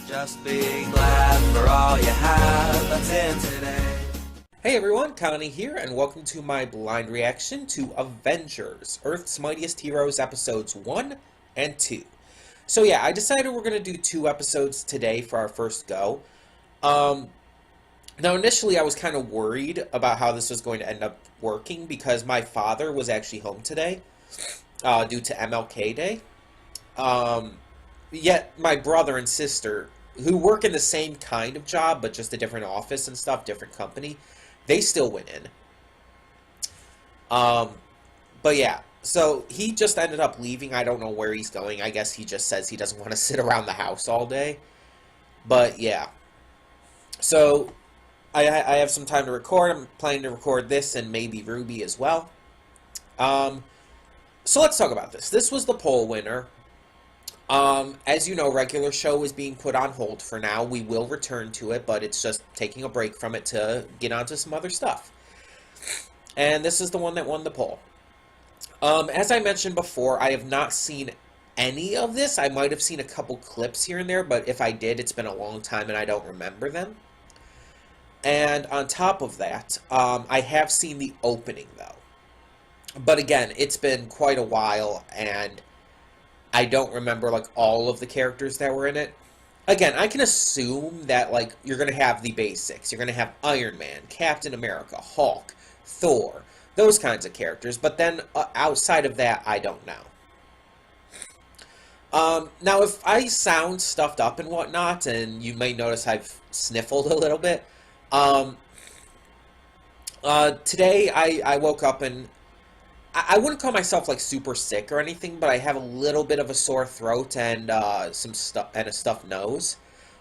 Just be glad for all you have that's in today. Hey everyone, Connie here, and welcome to my blind reaction to Avengers, Earth's Mightiest Heroes episodes 1 and 2. So yeah, I decided we're going to do 2 episodes today for our first go. Now initially I was kind of worried about how this was going to end up working because my father was actually home today due to MLK Day. Yet my brother and sister, who work in the same kind of job but just a different office and stuff, different company, they still went in. But yeah, so he just ended up leaving. I don't know where he's going. I guess he just says he doesn't want to sit around the house all day. But yeah. So I have some time to record. I'm planning to record this and maybe Ruby as well. So let's talk about this. This was the poll winner. As you know, regular show is being put on hold for now. We will return to it, but it's just taking a break from it to get onto some other stuff. And this is the one that won the poll. As I mentioned before, I have not seen any of this. I might have seen a couple clips here and there, but if I did, it's been a long time and I don't remember them. And on top of that, I have seen the opening, though. But again, it's been quite a while, and I don't remember, like, all of the characters that were in it. Again, I can assume that, like, you're going to have the basics. You're going to have Iron Man, Captain America, Hulk, Thor, those kinds of characters. But then, outside of that, I don't know. Now, if I sound stuffed up and whatnot, and you may notice I've sniffled a little bit, today I woke up and I wouldn't call myself like super sick or anything, but I have a little bit of a sore throat and some stuff and a stuffed nose.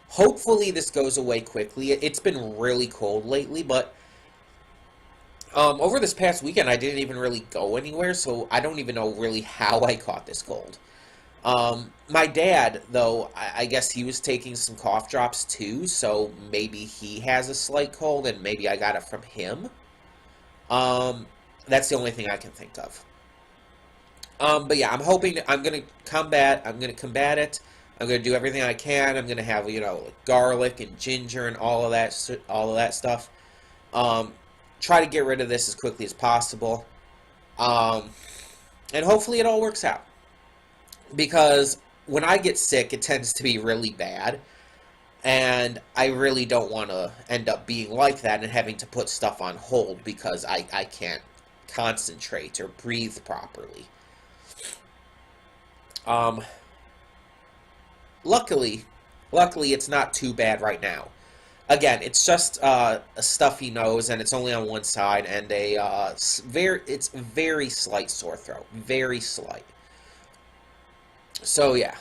Hopefully this goes away quickly. It's been really cold lately, but over this past weekend I didn't even really go anywhere, so I don't even know really how I caught this cold. My dad, though, I guess he was taking some cough drops too, so maybe he has a slight cold and maybe I got it from him. That's the only thing I can think of. But yeah, I'm hoping I'm gonna combat it. I'm gonna do everything I can. I'm gonna have, you know, like garlic and ginger and all of that stuff. Try to get rid of this as quickly as possible. And hopefully it all works out. Because when I get sick, it tends to be really bad. And I really don't want to end up being like that and having to put stuff on hold because I can't concentrate or breathe properly. Luckily it's not too bad right now. Again, it's just a stuffy nose and it's only on one side and it's very slight sore throat, very slight. So yeah,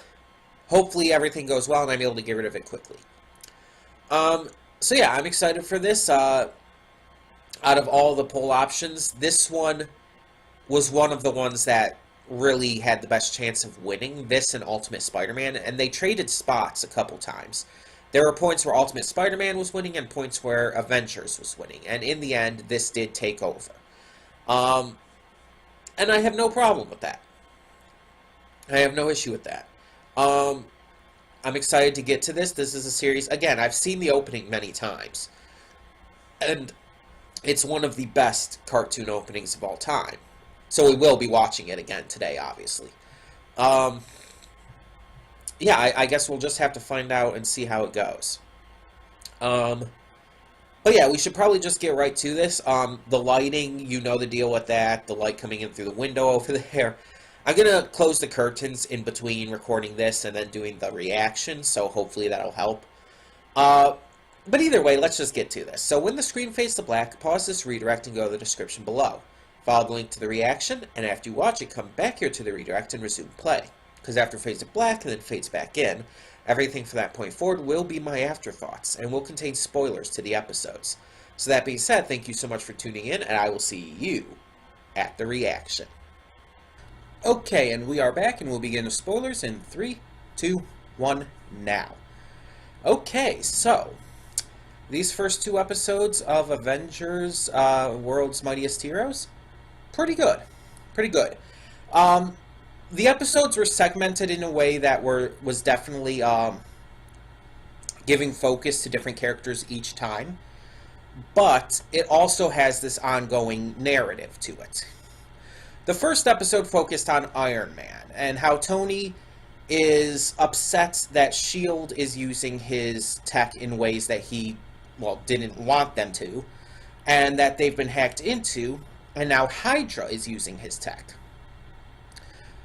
hopefully everything goes well and I'm able to get rid of it quickly. So yeah, I'm excited for this. Out of all the poll options, this one was one of the ones that really had the best chance of winning, this and Ultimate Spider-Man, and they traded spots a couple times. There were points where Ultimate Spider-Man was winning and points where Avengers was winning, and in the end, this did take over. And I have no problem with that. I have no issue with that. I'm excited to get to this. This is a series, again, I've seen the opening many times, and it's one of the best cartoon openings of all time. So we will be watching it again today, obviously. Yeah, I guess we'll just have to find out and see how it goes. But yeah, we should probably just get right to this. The lighting, you know the deal with that. The light coming in through the window over there. I'm going to close the curtains in between recording this and then doing the reaction, so hopefully that'll help. But either way, let's just get to this. So when the screen fades to black, pause this redirect and go to the description below. Follow the link to the reaction, and after you watch it, come back here to the redirect and resume play. Because after it fades to black and then fades back in, everything from that point forward will be my afterthoughts, and will contain spoilers to the episodes. So that being said, thank you so much for tuning in, and I will see you at the reaction. Okay, and we are back, and we'll begin with spoilers in 3, 2, 1, now. Okay, so these first 2 episodes of Avengers World's Mightiest Heroes, pretty good. Pretty good. The episodes were segmented in a way that was definitely giving focus to different characters each time. But it also has this ongoing narrative to it. The first episode focused on Iron Man and how Tony is upset that S.H.I.E.L.D. is using his tech in ways that he, well, didn't want them to, and that they've been hacked into, and now H.Y.D.R.A is using his tech.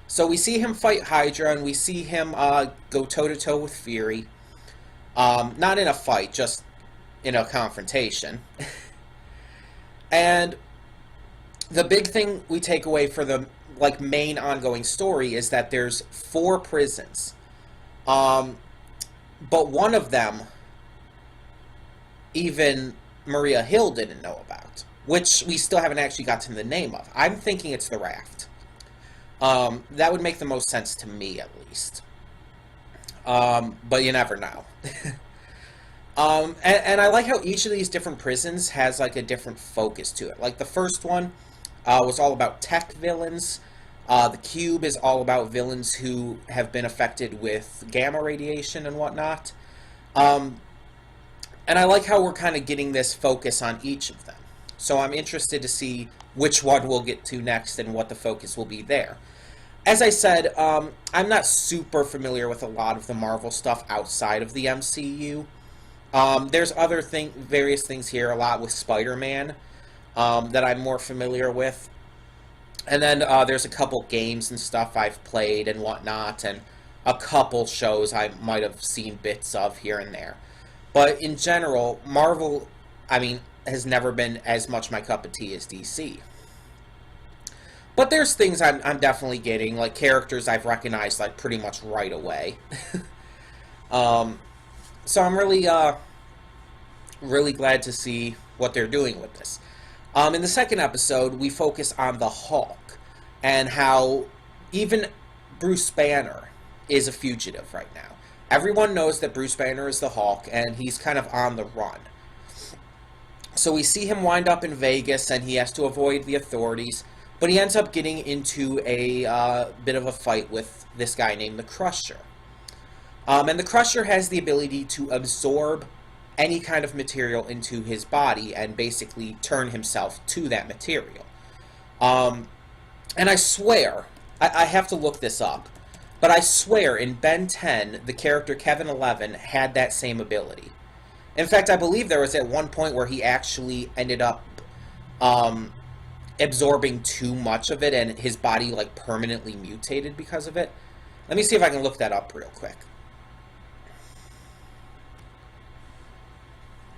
So we see him fight H.Y.D.R.A, and we see him go toe-to-toe with Fury. Not in a fight, just in a confrontation. And the big thing we take away for the main ongoing story is that there's 4 prisons. But one of them, even Maria Hill didn't know about, which we still haven't actually got to the name of. I'm thinking it's the Raft. That would make the most sense to me, at least. But you never know. And I like how each of these different prisons has, like, a different focus to it. Like, the first one was all about tech villains. The Cube is all about villains who have been affected with gamma radiation and whatnot. And I like how we're kind of getting this focus on each of them. So I'm interested to see which one we'll get to next and what the focus will be there. As I said, I'm not super familiar with a lot of the Marvel stuff outside of the MCU. There's various things here, a lot with Spider-Man, that I'm more familiar with. And then there's a couple games and stuff I've played and whatnot, and a couple shows I might have seen bits of here and there. But in general, Marvel, has never been as much my cup of tea as DC. But there's things I'm definitely getting, like characters I've recognized like pretty much right away. So I'm really glad to see what they're doing with this. In the second episode, we focus on the Hulk and how even Bruce Banner is a fugitive right now. Everyone knows that Bruce Banner is the Hulk, and he's kind of on the run. So we see him wind up in Vegas, and he has to avoid the authorities, but he ends up getting into a bit of a fight with this guy named the Crusher. And the Crusher has the ability to absorb any kind of material into his body and basically turn himself to that material. And I swear, I have to look this up, but I swear in Ben 10, the character Kevin 11 had that same ability. In fact, I believe there was at one point where he actually ended up absorbing too much of it and his body like permanently mutated because of it. Let me see if I can look that up real quick.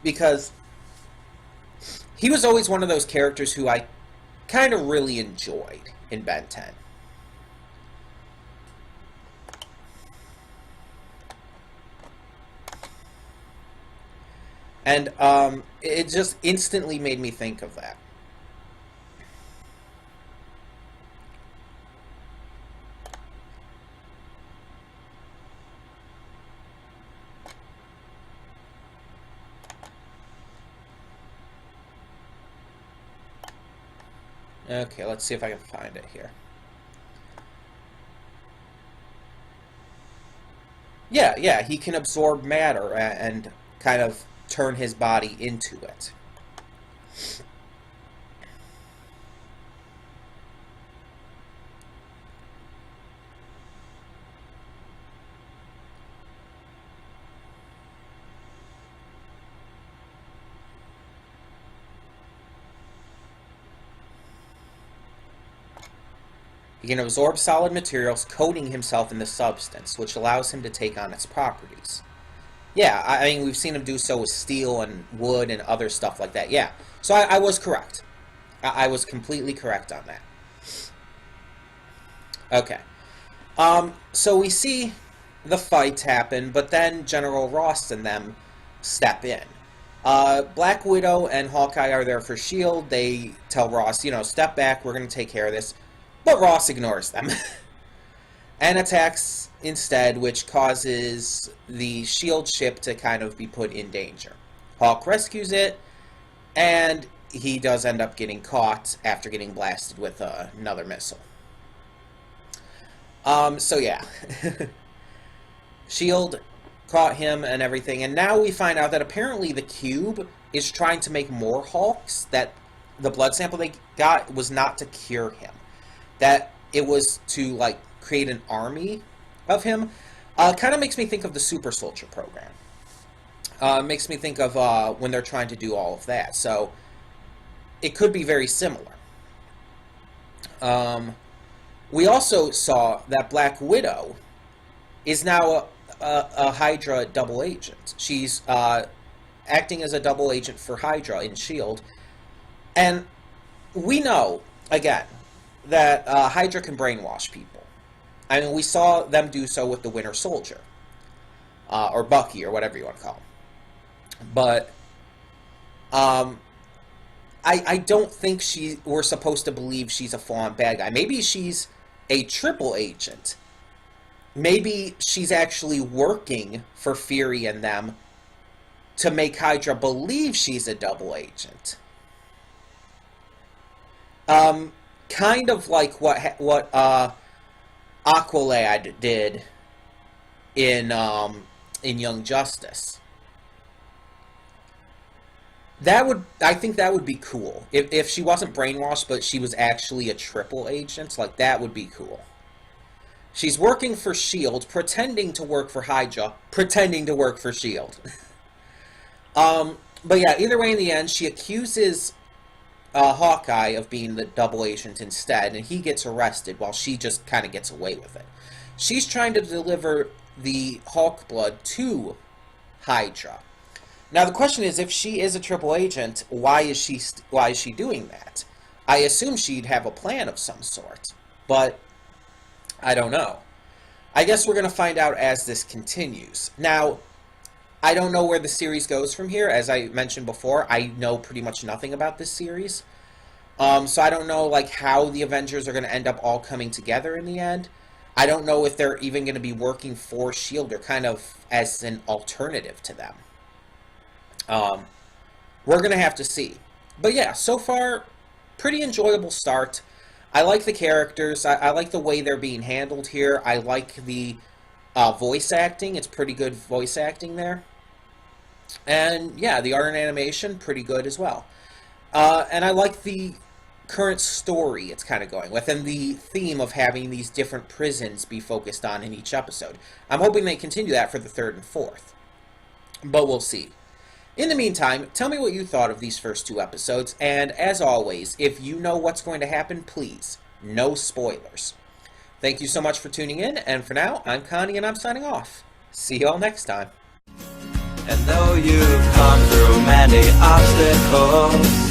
Because he was always one of those characters who I kind of really enjoyed in Ben 10. And it just instantly made me think of that. Okay, let's see if I can find it here. Yeah, he can absorb matter and kind of turn his body into it. He can absorb solid materials, coating himself in the substance, which allows him to take on its properties. Yeah, I mean, we've seen him do so with steel and wood and other stuff like that. Yeah, so I was correct. I was completely correct on that. Okay. So we see the fight happen, but then General Ross and them step in. Black Widow and Hawkeye are there for S.H.I.E.L.D. They tell Ross, step back, we're going to take care of this. But Ross ignores them and attacks instead, which causes the S.H.I.E.L.D. ship to kind of be put in danger. Hawk rescues it, and he does end up getting caught after getting blasted with another missile. So yeah. S.H.I.E.L.D. caught him and everything, and now we find out that apparently the Cube is trying to make more Hulks, that the blood sample they got was not to cure him, that it was to, like, create an army of him. Kind of makes me think of the Super Soldier program. Makes me think of when they're trying to do all of that, so it could be very similar. We also saw that Black Widow is now a Hydra double agent. She's acting as a double agent for Hydra in S.H.I.E.L.D. And we know, again, that Hydra can brainwash people. I mean, we saw them do so with the Winter Soldier. Or Bucky, or whatever you want to call him. But I don't think we're supposed to believe she's a full-on bad guy. Maybe she's a triple agent. Maybe she's actually working for Fury and them to make Hydra believe she's a double agent. Kind of like what Aqualad did in Young Justice. I think that would be cool. If she wasn't brainwashed, but she was actually a triple agent, like, that would be cool. She's working for S.H.I.E.L.D., pretending to work for Hydra, pretending to work for S.H.I.E.L.D. But yeah, either way, in the end, she accuses Hawkeye of being the double agent instead, and he gets arrested while she just kind of gets away with it. She's trying to deliver the Hulk blood to Hydra. Now, the question is, if she is a triple agent, why is she doing that? I assume she'd have a plan of some sort, but I don't know. I guess we're going to find out as this continues. Now, I don't know where the series goes from here. As I mentioned before, I know pretty much nothing about this series. So I don't know, like, how the Avengers are going to end up all coming together in the end. I don't know if they're even going to be working for S.H.I.E.L.D. or kind of as an alternative to them. We're going to have to see. But yeah, so far, pretty enjoyable start. I like the characters. I like the way they're being handled here. I like the voice acting. It's pretty good voice acting there. And yeah, the art and animation, pretty good as well. And I like the current story it's kind of going with, and the theme of having these different prisons be focused on in each episode. I'm hoping they continue that for the third and fourth. But we'll see. In the meantime, tell me what you thought of these first two episodes, and as always, if you know what's going to happen, please, no spoilers. Thank you so much for tuning in, and for now, I'm Connie and I'm signing off. See you all next time. And though you've come through many obstacles,